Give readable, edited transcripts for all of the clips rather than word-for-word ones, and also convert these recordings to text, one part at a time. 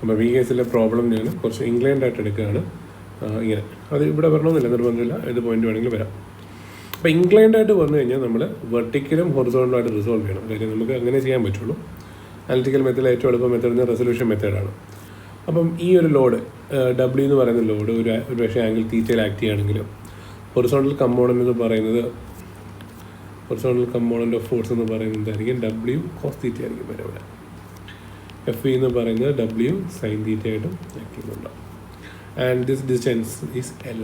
അപ്പോൾ ഈ കേസിലെ പ്രോബ്ലം ഞാൻ കുറച്ച് ഇൻക്ലൈൻഡ് ആയിട്ട് എടുക്കുകയാണ്. ഇങ്ങനെ അത് ഇവിടെ വരണമെന്നില്ല, നിർബന്ധമില്ല, ഏത് പോയിന്റ് വേണമെങ്കിലും വരാം. അപ്പോൾ ഇൻക്ലൈൻഡ് ആയിട്ട് വന്നു കഴിഞ്ഞാൽ നമ്മൾ വെർട്ടിക്കലും ഹൊറിസോണ്ടലായിട്ട് റിസോൾവ് ചെയ്യണം. കാര്യം നമുക്ക് അങ്ങനെ ചെയ്യാൻ പറ്റുള്ളൂ. അനലിറ്റിക്കൽ മെത്തേഡ് ഏറ്റവും എളുപ്പം മെത്തേഡ് റെസൊല്യൂഷൻ മെത്തേഡാണ്. അപ്പം ഈ ഒരു ലോഡ് W എന്ന് പറയുന്ന ലോഡ് ഒരു പക്ഷേ ആംഗിൾ തീറ്റയിൽ ആക്ട് ചെയ്യുകയാണെങ്കിൽ ഹൊറിസോണ്ടൽ കമ്പോണൻ്റ് എന്ന് പറയുന്നത് ഹൊറിസോണ്ടൽ കമ്പോണൻ്റ് ഓഫ് ഫോഴ്സ് എന്ന് പറയുന്നത് എന്തായിരിക്കും? W cos തീറ്റ ആയിരിക്കും വരെ ഇവിടെ. FE എന്ന് പറയുന്നത് W sin തീറ്റ ആയിട്ടും ആക്ട് ചെയ്യുന്നുണ്ടാവും. And this distance is L.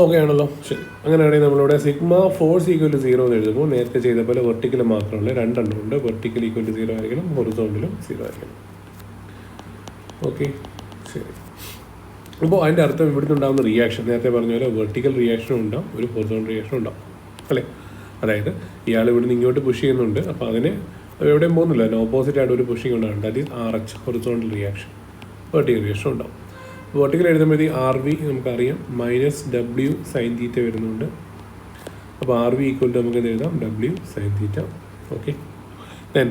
Okay ആണല്ലോ, ശരി. അങ്ങനെയാണെങ്കിൽ നമ്മളിവിടെ സിഗ്മ ഫോഴ്സ് ഈക്വൽ ടു 0 എന്ന് എഴുതുമ്പോൾ നേരത്തെ ചെയ്ത പോലെ വെർട്ടിക്കൽ മാത്രമല്ല, രണ്ടെണ്ണം ഉണ്ട്. വെർട്ടിക്കൽ ഈക്വൽ ടു 0 ആയിരിക്കണം, ഹൊറിസോണ്ടലും 0 ആയിരിക്കണം. ഓക്കെ, ശരി. അപ്പോൾ അതിൻ്റെ അർത്ഥം ഇവിടുന്ന് ഉണ്ടാകുന്ന റിയാക്ഷൻ നേരത്തെ പറഞ്ഞ പോലെ വെർട്ടിക്കൽ റിയാക്ഷനും ഉണ്ടാവും, ഒരു ഹൊറിസോണ്ടൽ റിയാക്ഷനും ഉണ്ടാവും അല്ലേ. അതായത് ഇയാൾ ഇവിടുന്ന് ഇങ്ങോട്ട് പുഷ് ചെയ്യുന്നുണ്ട്, അപ്പോൾ അതിന് എവിടെയും പോകുന്നില്ല, അതിന് ഓപ്പോസിറ്റ് ആയിട്ട് ഒരു പുഷിങ് ഉണ്ടാകും. That is RH horizontal reaction, vertical reaction ഉണ്ടാവും. വെർട്ടിക്കൽ എഴുതുമ്പോഴത്തേക്ക് RV നമുക്കറിയാം -W sin തീറ്റ വരുന്നുണ്ട്. അപ്പോൾ RV ഈക്വൽ ടു നമുക്ക് എഴുതാം W sin തീറ്റ. ഓക്കെ, ദെൻ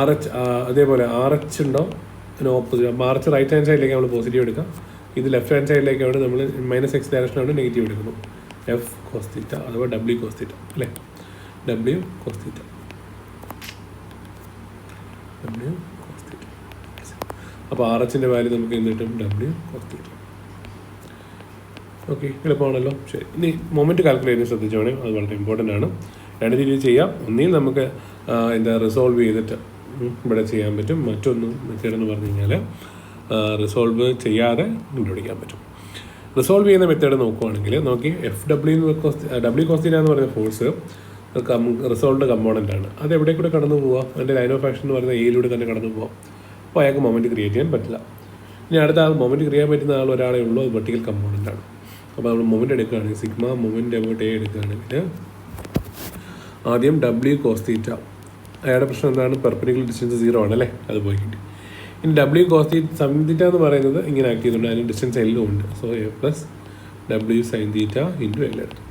RH അതേപോലെ RH ഉണ്ടാവും, അതിന് ഓപ്പോസിറ്റ്. അപ്പോൾ RH റൈറ്റ് ഹാൻഡ് സൈഡിലേക്ക് നമ്മൾ പോസിറ്റീവ് എടുക്കാം, ഇത് ലെഫ്റ്റ് ഹാൻഡ് സൈഡിലേക്കാണ് നമ്മൾ -X ഡയറക്ഷനാണ് നെഗറ്റീവ് എടുക്കുന്നു. F cos തീറ്റ അഥവാ W cos തീറ്റ അല്ലേ, W cos തീറ്റ. അപ്പോൾ RH-ൻ്റെ വാല്യൂ നമുക്ക് എന്ത് കിട്ടും? W cos തീറ്റ. ഓക്കെ, എളുപ്പമാണല്ലോ, ശരി. ഇനി മൊമെൻറ്റ് കാൽക്കുലേറ്റ് ചെയ്യാൻ ശ്രദ്ധിച്ചോണേ, അത് വളരെ ഇമ്പോർട്ടൻ്റ് ആണ്. രണ്ട് രീതിയിൽ ചെയ്യാം. ഒന്നിൽ നമുക്ക് റിസോൾവ് ചെയ്തിട്ട് ഇവിടെ ചെയ്യാൻ പറ്റും. മറ്റൊന്ന് മെത്തേഡ് എന്ന് പറഞ്ഞു കഴിഞ്ഞാൽ റിസോൾവ് ചെയ്യാതെ കണ്ടുപിടിക്കാൻ പറ്റും. റിസോൾവ് ചെയ്യുന്ന മെത്തേഡ് നോക്കുവാണെങ്കിൽ നോക്കി, W cos തീറ്റ എന്ന് പറയുന്ന ഫോഴ്സ് റിസോൾവ്ഡ് കമ്പോണൻ്റ് ആണ്. അത് എവിടെ കൂടെ കടന്നു പോവാം? അതിൻ്റെ ലൈൻ ഓഫ് ആക്ഷൻ എന്ന് പറയുന്ന എയിലൂടെ തന്നെ കടന്നു പോകാം. അപ്പോൾ അയാൾക്ക് മൊമെൻറ്റ് ക്രിയേറ്റ് ചെയ്യാൻ പറ്റില്ല. ഇനി അടുത്ത ആൾ മൊമെൻറ്റ് ക്രിയേറ്റ് ചെയ്യാൻ പറ്റുന്ന ആൾ ഒരാളെ ഉള്ളൂ, അത് വെർട്ടിക്കൽ കമ്പോണൻ്റ് ആണ്. അപ്പോൾ നമ്മൾ മൊമെൻറ്റ് എടുക്കുകയാണെങ്കിൽ സിഗ്മ മൊമെൻറ്റ് അബൌട്ട് A എടുക്കുകയാണെങ്കിൽ ആദ്യം W cos തീറ്റ, അയാളുടെ പ്രശ്നം എന്താണ്? പെർപെൻഡിക്കുലർ ഡിസ്റ്റൻസ് 0 ആണ് അല്ലേ, അത് പോയി കിട്ടി. ഇനി W cos sin തീറ്റ എന്ന് പറയുന്നത് ഇങ്ങനെ ആക്ട് ചെയ്യുന്നുണ്ട്, അതിന് ഡിസ്റ്റൻസ് L ഉണ്ട്. So A plus W sin theta into L എടുത്തു.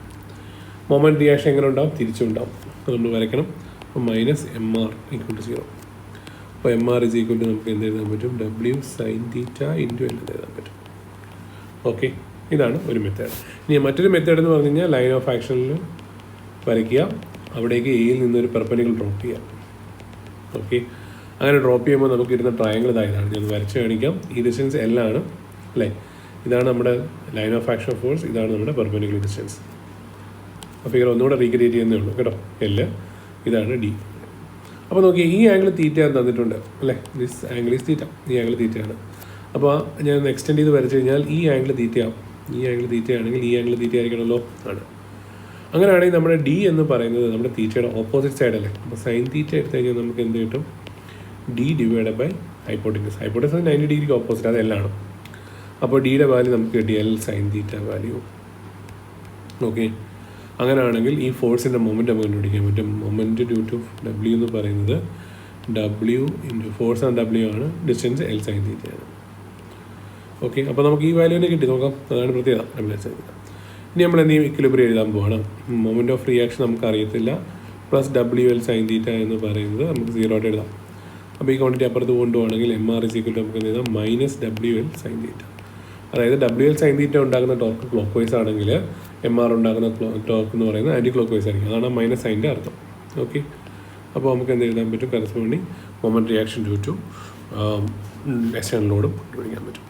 മൊമെൻറ്റ് റിയാക്ഷൻ എങ്ങനെ ഉണ്ടാവും? തിരിച്ചുണ്ടാവും. അത് നമ്മൾ വരയ്ക്കണം. അപ്പോൾ -MR ഈക്വൽ ടു 0. അപ്പോൾ MR ഇസ് ഈക്വൽ ടു നമുക്ക് എന്ത് എഴുതാൻ പറ്റും? W sin theta into L എന്ന് എഴുതാൻ പറ്റും. ഓക്കെ, ഇതാണ് ഒരു മെത്തേഡ്. ഇനി മറ്റൊരു മെത്തേഡ് എന്ന് പറഞ്ഞു കഴിഞ്ഞാൽ ലൈൻ ഓഫ് ആക്ഷനിൽ വരയ്ക്കുക, അവിടേക്ക് എയിൽ നിന്നൊരു പെർപെൻഡിക്കുലർ ഡ്രോപ്പ് ചെയ്യുക. ഓക്കെ, അങ്ങനെ ഡ്രോപ്പ് ചെയ്യുമ്പോൾ നമുക്ക് ഇരുന്ന ട്രയാങ്കിൾ ഇതാണ്. ഞാൻ വരച്ച് കാണിക്കാം. ഈ ഡിസ്റ്റൻസ് L ആണ് അല്ലേ, ഇതാണ് നമ്മുടെ ലൈൻ ഓഫ് ആക്ഷൻ ഫോഴ്സ്, ഇതാണ് നമ്മുടെ പെർപെൻഡിക്കുലർ ഡിസ്റ്റൻസ്. അപ്പോൾ ഫിഗർ ഒന്നുകൂടെ റീക്രിയേറ്റ് ചെയ്യുന്നേ ഉള്ളൂ കേട്ടോ. L, ഇതാണ് D. അപ്പോൾ നോക്കി, ഈ ആംഗിൾ തീറ്റ തന്നിട്ടുണ്ട് അല്ലേ, ദിസ് ആംഗിൾ ഈസ് തീറ്റ, ഈ ആംഗിൾ തീറ്റയാണ്. അപ്പോൾ ഞാൻ എക്സ്റ്റെൻഡ് ചെയ്ത് വരച്ച് കഴിഞ്ഞാൽ ഈ ആംഗിൾ തീറ്റയാവും. ഈ ആംഗിൾ തീറ്റയാണെങ്കിൽ ഈ ആംഗിൾ തീറ്റ ആയിരിക്കണമല്ലോ, ആണ്. അങ്ങനെയാണെങ്കിൽ നമ്മുടെ D എന്ന് പറയുന്നത് നമ്മുടെ തീറ്റയുടെ ഓപ്പോസിറ്റ് സൈഡല്ലേ. അപ്പോൾ സൈൻ തീറ്റ എടുത്തു കഴിഞ്ഞാൽ നമുക്ക് എന്ത് കിട്ടും? D divide by hypotenuse. Hypotenuse 90 ഡിഗ്രിക്ക് ഓപ്പോസിറ്റ്, അത് L ആണ്. അപ്പോൾ ഡിയുടെ വാല്യൂ നമുക്ക് കിട്ടി L sine theta value. Okay, അങ്ങനെയാണെങ്കിൽ ഈ ഫോഴ്സിൻ്റെ മൊമെൻറ്റ് നമുക്ക് കണ്ടുപിടിക്കാൻ പറ്റും. മൊമെൻറ്റ് ഡ്യൂ ടു W എന്ന് പറയുന്നത് W into force and W ആണ്, ഡിസ്റ്റൻസ് L സൈൻ തീറ്റയാണ്. ഓക്കെ, അപ്പോൾ നമുക്ക് ഈ വാല്യൂവിനെ കിട്ടി നോക്കാം, അതാണ് പ്രത്യേകത W സൈൻ തീറ്റ. ഇനി നമ്മൾ എന്തെങ്കിലും ഇക്വിലിബ്രിയം എഴുതാൻ പോവാണ്. മൊമെൻറ്റ് ഓഫ് റിയാക്ഷൻ നമുക്ക് അറിയത്തില്ല, പ്ലസ് WL സൈൻ തീറ്റ എന്ന് പറയുന്നത് നമുക്ക് 0 ആയിട്ട് എഴുതാം. അപ്പോൾ ഈ ക്വാണ്ടിറ്റി അപ്പുറത്ത് കൊണ്ടുപോകണമെങ്കിൽ MR ഇസ് ഈക്വൽ ടു നമുക്ക് എന്ത് എഴുതാം? -WL sine theta. അതായത് WL സൈൻ തീറ്റ ഉണ്ടാകുന്ന ടോർക്ക് ക്ലോക്ക് വൈസ് ആണെങ്കിൽ MR ഉണ്ടാകുന്ന ടോർക്ക് എന്ന് പറയുന്നത് ആൻറ്റി ക്ലോക്ക് വൈസ് ആയിരിക്കും. അതാണ് മൈനസ് സൈൻ്റെ അർത്ഥം. ഓക്കെ, അപ്പോൾ നമുക്ക് എന്ത് എഴുതാൻ പറ്റും? Corresponding moment reaction due to external ലോഡും കണ്ടുപിടിക്കാൻ പറ്റും.